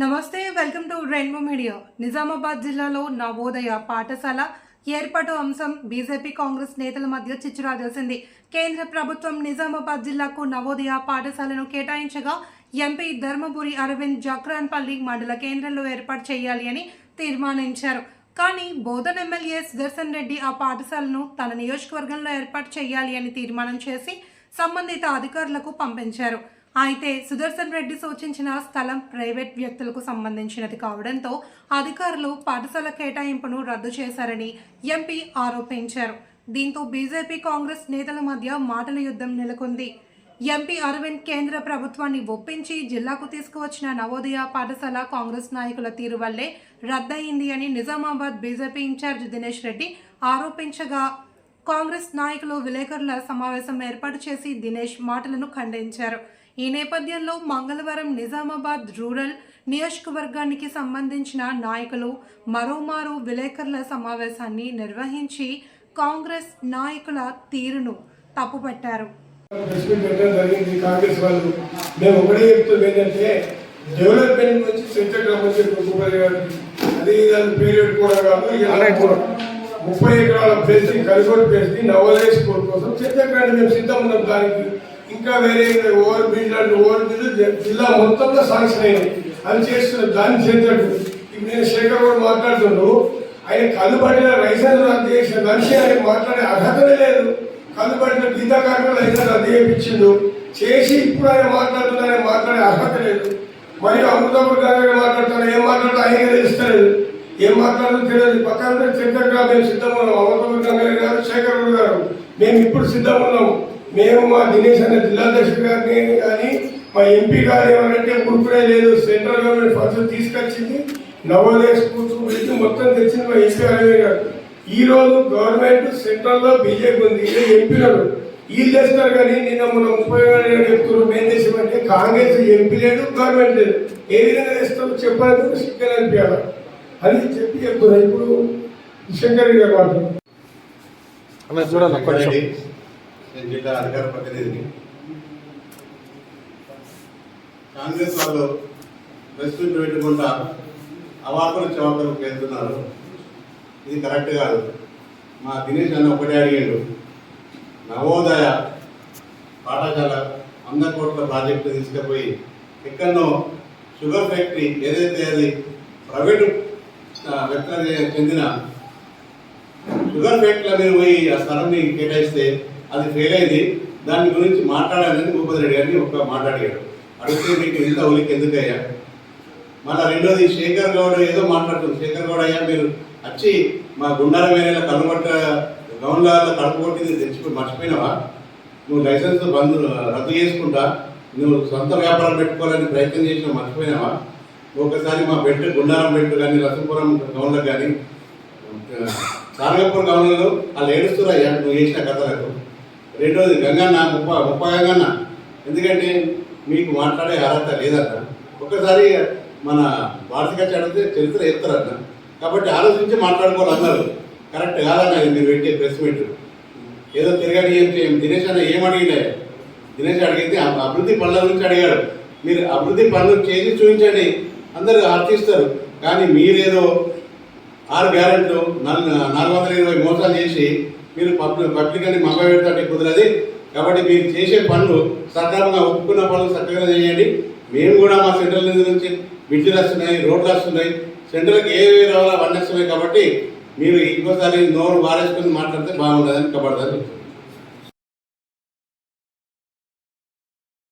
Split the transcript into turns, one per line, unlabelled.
నమస్తే, welcome to rainbow media. Nizamabad జిల్లాలో నవోదయ పాఠశాల ఏర్పాటు అంశం బీజేపీ కాంగ్రెస్ నేతల మధ్య చిచ్చు రాజేసింది. కేంద్ర ప్రభుత్వం నిజామాబాద్ జిల్లాకు నవోదయ పాఠశాలను కేటాయించగా ఎంపీ ధర్మపురి అరవింద్ జక్రాన్పల్లి మండల కేంద్రంలో ఏర్పాటు చేయాలి అని తీర్మానించారు. కానీ బోధన్ ఎమ్మెల్యే సుదర్శన్ రెడ్డి ఆ పాఠశాలను తన నియోజకవర్గంలో ఏర్పాటు చేయాలి అని తీర్మానం చేసి సంబంధిత అధికారులకు పంపించారు. అయితే సుదర్శన్ రెడ్డి సూచించిన స్థలం ప్రైవేట్ వ్యక్తులకు సంబంధించినది కావడంతో అధికారులు పాఠశాల కేటాయింపును రద్దు చేశారని ఎంపీ ఆరోపించారు. దీంతో బీజేపీ కాంగ్రెస్ నేతల మధ్య మాటల యుద్ధం నెలకొంది. ఎంపీ అరవింద్ కేంద్ర ప్రభుత్వాన్ని ఒప్పించి జిల్లాకు తీసుకువచ్చిన నవోదయ పాఠశాల కాంగ్రెస్ నాయకుల తీరు వల్లే రద్దయింది అని నిజామాబాద్ బీజేపీ ఇన్ఛార్జ్ దినేష్ రెడ్డి ఆరోపించగా కాంగ్రెస్ నాయకులు విలేకరుల సమావేశం ఏర్పాటు చేసి దినేష్ మాటలను ఖండించారు. ఈ నేపథ్యంలో మంగళవారం నిజామాబాద్ రూరల్ నియోజకవర్గానికి సంబంధించిన నాయకులు మరోమారు విలేకరుల సమావేశాన్ని నిర్వహించి కాంగ్రెస్ నాయకుల తీరును తప్పుపట్టారు.
డెవలప్మెంట్ నుంచి సెంటర్ 30 ఎకరాల ప్లేస్ కలిగొని ప్లేస్ నవోదయ స్కూల్ కోసం చంద్రగ్రాన్ని మేము సిద్ధం ఉన్నాం. దానికి ఇంకా వేరే ఓవర్ బిల్డ్ జిల్లా మొత్తంలో శాంక్షన్ అయినాయి. అది చేస్తున్నాం. దాన్ని చేసినట్టు ఇప్పుడు నేను శేఖర్ కూడా మాట్లాడుతున్నాను. ఆయన కళ్ళు పట్టిన లైసెన్స్ రద్దు చేసిన మనిషి ఆయన మాట్లాడే అర్హతనే లేదు. కళ్ళు పట్టిన గీతా కార్మికుల లైసెన్స్ రద్దు చేయించిండు చేసి ఇప్పుడు ఆయన మాట్లాడే అర్హత లేదు. మరియు అమృతపూర్ గారు మాట్లాడుతున్నా ఏం మాట్లాడుతూ ఆయన తెలుస్తలేదు. ఏం మాట్లాడుతూ తెలియదు. పక్కన చంద్రగ్రా మేము సిద్ధం ఉన్నాం. అమృతపూర్ గంగారెడ్డి గారు శేఖర్ గారు మేము ఇప్పుడు సిద్ధం ఉన్నాము. మేము మా దినేష్ అనే జిల్లాధ్యక్షుడు గారిని కానీ మా ఎంపీ గారు ఏమంటే ఉరుకునే లేదు. సెంట్రల్ గవర్నమెంట్ ఫండ్స్ తీసుకొచ్చింది నవోదయ స్కూల్స్ గురించి మొత్తం తెచ్చింది మా ఎంపీ అరవింద్ గారు. ఈ రోజు గవర్నమెంట్ సెంట్రల్లో బీజేపీ ఉంది, ఎంపీలను వీళ్ళు చేస్తారు. కానీ నిన్న మన 30 చెప్తున్నారు మేము చేసామంటే కాంగ్రెస్ ఎంపీ లేదు, గవర్నమెంట్ లేదు. ఏ విధంగా చేస్తారో చెప్పాలంటే శంకర్ అనిపించాలి అని చెప్పి చెప్తున్నారు. ఇప్పుడు శంకర్ గారు మాట్లాడుతున్నారు.
జిల్లా అధికార ప్రతినిధిని కాంగ్రెస్ వాళ్ళు ప్రెస్ మీట్ పెట్టుకుంటా అవాకులు చవాకులు వెళ్తున్నారు. ఇది కరెక్ట్ కాదు. మా దినేష్ అన్న ఒకటే అడిగాడు, నవోదయ పాఠశాల 100 కోట్ల ప్రాజెక్టు తీసుకుపోయి ఎక్కడో షుగర్ ఫ్యాక్టరీ ఏదైతే అది ప్రైవేటు వ్యక్తులకు చెందిన షుగర్ ఫ్యాక్టరీలో మీరు పోయి ఆ స్థలాన్ని కేటాయిస్తే అది ఫెయిల్ అయింది. దాని గురించి మాట్లాడాలని భూపతి రెడ్డి గారిని ఒక మాట్లాడాడు. అడిగితే మీకు ఇంత ఉలికి ఎందుకయ్యా? మళ్ళీ రెండోది శేఖర్ గౌడ్ ఏదో మాట్లాడుతుంది. శేఖర్ గౌడ్ అయ్యా మీరు వచ్చి మా గుండారం ఏరియాలో కనుగొట్ట గౌన్లలో కడుపు కొట్టింది తెచ్చి మర్చిపోయినావా? నువ్వు లైసెన్స్ రద్దు చేసుకుంటా నువ్వు సొంత వ్యాపారం పెట్టుకోవాలని ప్రయత్నం చేసినా మర్చిపోయినావా? ఒకసారి మా గుండారం బెట్టు కానీ రసంపురం గౌన్లకు కానీ సారంగపూర్ గౌన్లలో వాళ్ళు ఏడుస్తున్నాయ్యా నువ్వు చేసిన కథలకు. రెండోది గంగన్న ముప్ప గంగన్న, ఎందుకంటే మీకు మాట్లాడే అర్హత లేదన్న. ఒక్కసారి మన వార్షిక చదివితే చరిత్ర చెప్తారన్న. కాబట్టి ఆలోచించి మాట్లాడుకోవాలన్నారు. కరెక్ట్ కాదన్న మీరు పెట్టే ప్రెస్ మీట్. ఏదో తిరగని దినేష్ అన్న ఏం అడిగినా దినేష్ అడిగితే అభివృద్ధి పనుల గురించి అడిగాడు. మీరు అభివృద్ధి పనులు చేసి చూపించండి, అందరూ అర్థిస్తారు. కానీ మీరేదో 6 గ్యారెంట్లు 420 మోసాలు చేసి మీరు పబ్లిక్ అని మబ్బ పెడతాంటే కుదరది. కాబట్టి మీరు చేసే పనులు సక్రమంగా ఒప్పుకున్న పనులు చక్కగా చేయండి. మేము కూడా మా సెంట్రల్ నుంచి బిడ్జులు వస్తున్నాయి, రోడ్లు వస్తున్నాయి, సెంట్రల్కి ఏ రావాలో అవన్నీ వస్తున్నాయి. కాబట్టి మీరు ఇంకోసారి నోరు వారేసుకొని మాట్లాడితే బాగుంటుందని కబడదని